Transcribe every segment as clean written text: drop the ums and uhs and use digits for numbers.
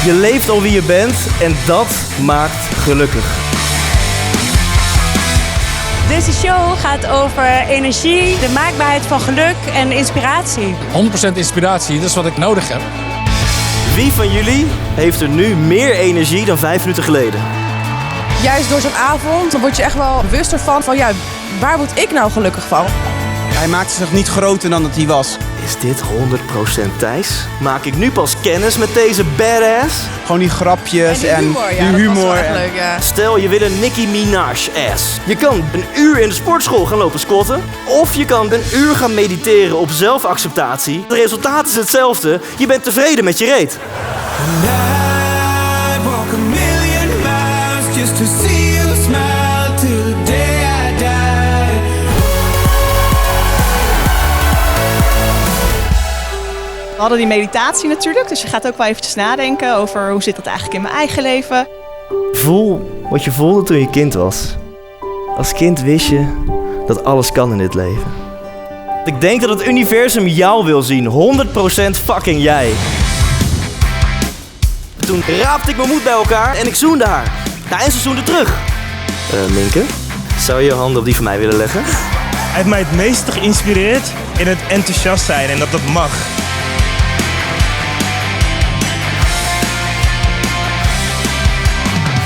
Je leeft al wie je bent en dat maakt gelukkig. Deze show gaat over energie, de maakbaarheid van geluk en inspiratie. 100% inspiratie, dat is wat ik nodig heb. Wie van jullie heeft er nu meer energie dan 5 minuten geleden? Juist door zo'n avond, dan word je echt wel bewuster van ja, waar word ik nou gelukkig van? Hij maakte zich niet groter dan dat hij was. Is dit 100% Thijs? Maak ik nu pas kennis met deze badass? Gewoon die grapjes en die die humor. Dat was wel echt leuk, ja. Stel je wil een Nicki Minaj ass. Je kan een uur in de sportschool gaan lopen squatten. Of je kan een uur gaan mediteren op zelfacceptatie. Het resultaat is hetzelfde. Je bent tevreden met je reet. We hadden die meditatie natuurlijk, dus je gaat ook wel eventjes nadenken over hoe zit dat eigenlijk in mijn eigen leven. Voel wat je voelde toen je kind was. Als kind wist je dat alles kan in dit leven. Ik denk dat het universum jou wil zien. 100% fucking jij. Toen raapte ik mijn moed bij elkaar en ik zoende haar. Ja, en ze zoende terug. Minke, zou je je handen op die van mij willen leggen? Hij heeft mij het meeste geïnspireerd in het enthousiast zijn en dat mag.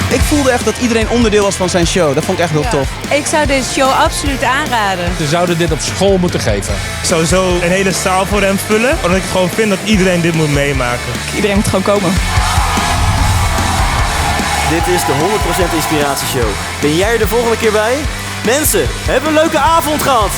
Ik voelde echt dat iedereen onderdeel was van zijn show. Dat vond ik echt heel tof. Ik zou deze show absoluut aanraden. Ze zouden dit op school moeten geven. Sowieso een hele zaal voor hem vullen, omdat ik gewoon vind dat iedereen dit moet meemaken. Iedereen moet gewoon komen. Dit is de 100% Inspiratieshow. Ben jij er de volgende keer bij? Mensen, hebben een leuke avond gehad!